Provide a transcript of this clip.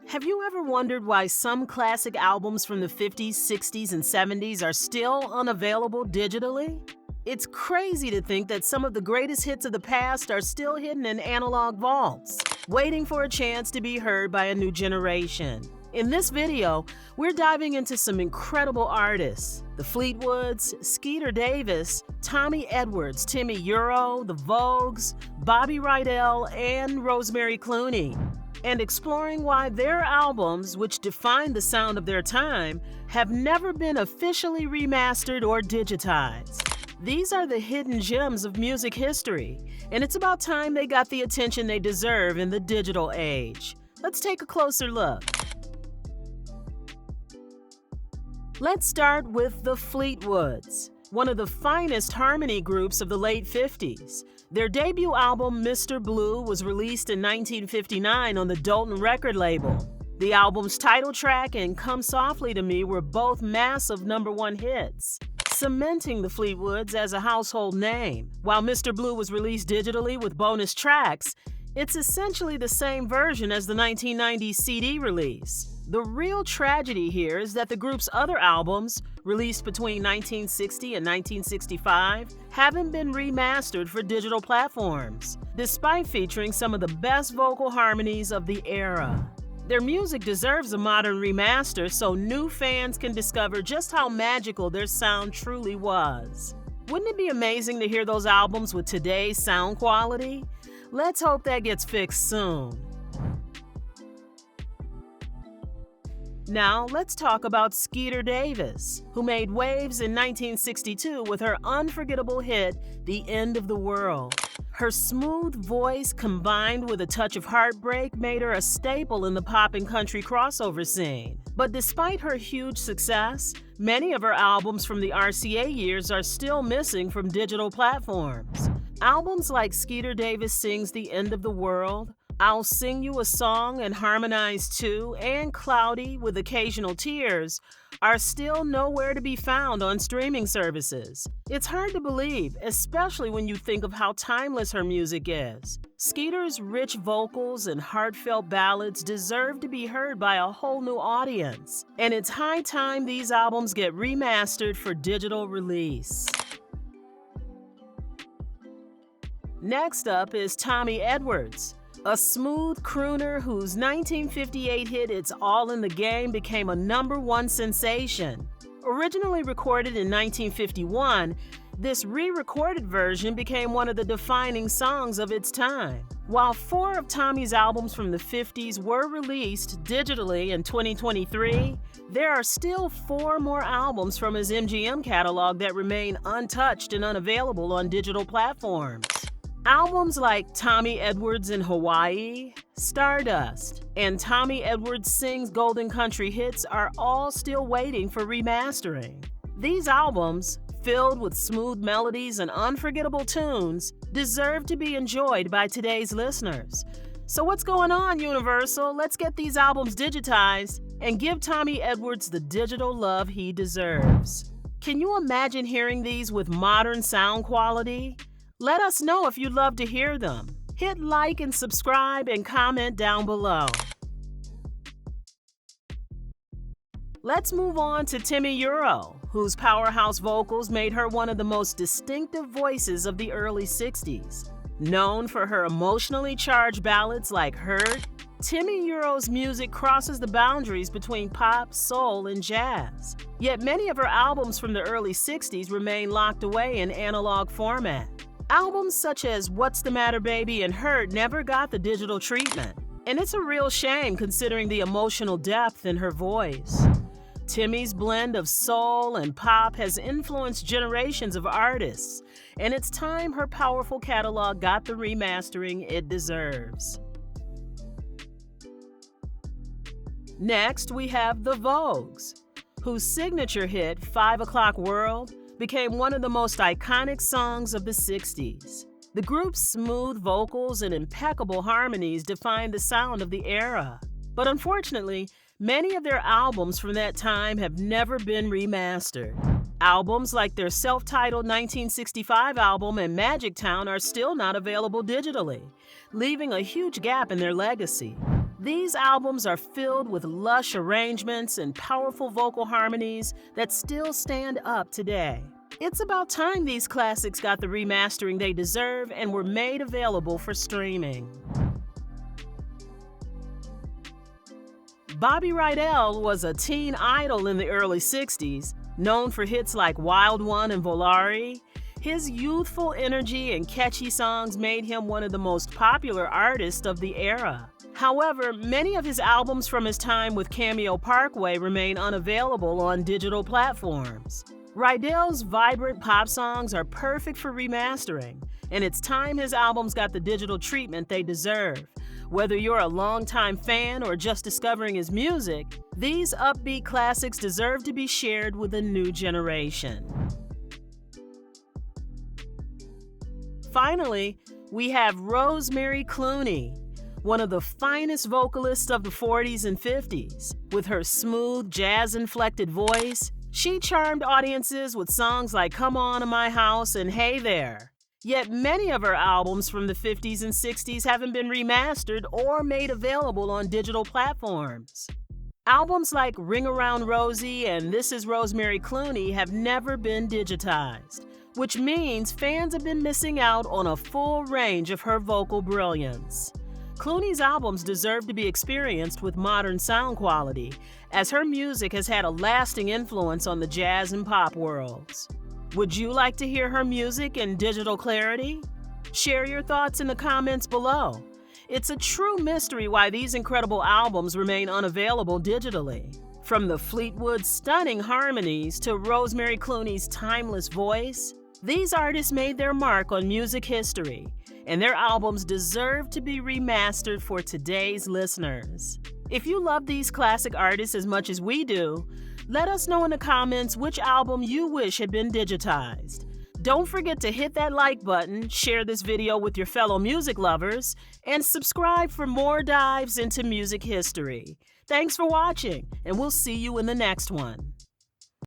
Have you ever wondered why some classic albums from the 50s, 60s, and 70s are still unavailable digitally? It's crazy to think that some of the greatest hits of the past are still hidden in analog vaults, waiting for a chance to be heard by a new generation. In this video, we're diving into some incredible artists: the Fleetwoods, Skeeter Davis, Tommy Edwards, Timmy Euro, the Vogues, Bobby Rydell, and Rosemary Clooney, and exploring why their albums, which defined the sound of their time, have never been officially remastered or digitized. These are the hidden gems of music history, and it's about time they got the attention they deserve in the digital age. Let's take a closer look. Let's start with the Fleetwoods, one of the finest harmony groups of the late 50s. Their debut album, Mr. Blue, was released in 1959 on the Dolton record label. The album's title track and Come Softly to Me were both massive #1 hits, cementing the Fleetwoods as a household name. While Mr. Blue was released digitally with bonus tracks, it's essentially the same version as the 1990 CD release. The real tragedy here is that the group's other albums, released between 1960 and 1965, haven't been remastered for digital platforms, despite featuring some of the best vocal harmonies of the era. Their music deserves a modern remaster so new fans can discover just how magical their sound truly was. Wouldn't it be amazing to hear those albums with today's sound quality? Let's hope that gets fixed soon. Now, let's talk about Skeeter Davis, who made waves in 1962 with her unforgettable hit, The End of the World. Her smooth voice, combined with a touch of heartbreak, made her a staple in the pop and country crossover scene. But despite her huge success, many of her albums from the RCA years are still missing from digital platforms. Albums like Skeeter Davis Sings The End of the World, I'll Sing You a Song and Harmonize Too, and Cloudy with Occasional Tears are still nowhere to be found on streaming services. It's hard to believe, especially when you think of how timeless her music is. Skeeter's rich vocals and heartfelt ballads deserve to be heard by a whole new audience, and it's high time these albums get remastered for digital release. Next up is Tommy Edwards, a smooth crooner whose 1958 hit It's All in the Game became a #1 sensation. Originally recorded in 1951, this re-recorded version became one of the defining songs of its time. While 4 of Tommy's albums from the 50s were released digitally in 2023, there are still 4 more albums from his MGM catalog that remain untouched and unavailable on digital platforms. Albums like Tommy Edwards in Hawaii, Stardust, and Tommy Edwards Sings Golden Country Hits are all still waiting for remastering. These albums, filled with smooth melodies and unforgettable tunes, deserve to be enjoyed by today's listeners. So what's going on, Universal? Let's get these albums digitized and give Tommy Edwards the digital love he deserves. Can you imagine hearing these with modern sound quality? Let us know if you'd love to hear them. Hit like and subscribe and comment down below. Let's move on to Timmy Euro, whose powerhouse vocals made her one of the most distinctive voices of the early 60s. Known for her emotionally charged ballads like Hurt, Timmy Euro's music crosses the boundaries between pop, soul, and jazz. Yet many of her albums from the early 60s remain locked away in analog format. Albums such as What's the Matter Baby and Hurt never got the digital treatment, and it's a real shame considering the emotional depth in her voice. Timmy's blend of soul and pop has influenced generations of artists, and it's time her powerful catalog got the remastering it deserves. Next, we have the Vogues, whose signature hit, 5 O'Clock World, became one of the most iconic songs of the 60s. The group's smooth vocals and impeccable harmonies defined the sound of the era. But unfortunately, many of their albums from that time have never been remastered. Albums like their self-titled 1965 album and Magic Town are still not available digitally, leaving a huge gap in their legacy. These albums are filled with lush arrangements and powerful vocal harmonies that still stand up today. It's about time these classics got the remastering they deserve and were made available for streaming. Bobby Rydell was a teen idol in the early 60s, known for hits like Wild One and Volare. His youthful energy and catchy songs made him one of the most popular artists of the era. However, many of his albums from his time with Cameo Parkway remain unavailable on digital platforms. Rydell's vibrant pop songs are perfect for remastering, and it's time his albums got the digital treatment they deserve. Whether you're a longtime fan or just discovering his music, these upbeat classics deserve to be shared with a new generation. Finally, we have Rosemary Clooney, one of the finest vocalists of the 40s and 50s. With her smooth, jazz-inflected voice, she charmed audiences with songs like Come On to My House and Hey There. Yet many of her albums from the 50s and 60s haven't been remastered or made available on digital platforms. Albums like Ring Around Rosie and This Is Rosemary Clooney have never been digitized, which means fans have been missing out on a full range of her vocal brilliance. Clooney's albums deserve to be experienced with modern sound quality, as her music has had a lasting influence on the jazz and pop worlds. Would you like to hear her music in digital clarity? Share your thoughts in the comments below. It's a true mystery why these incredible albums remain unavailable digitally. From the Fleetwood's stunning harmonies to Rosemary Clooney's timeless voice, these artists made their mark on music history, and their albums deserve to be remastered for today's listeners. If you love these classic artists as much as we do, let us know in the comments which album you wish had been digitized. Don't forget to hit that like button, share this video with your fellow music lovers, and subscribe for more dives into music history. Thanks for watching, and we'll see you in the next one.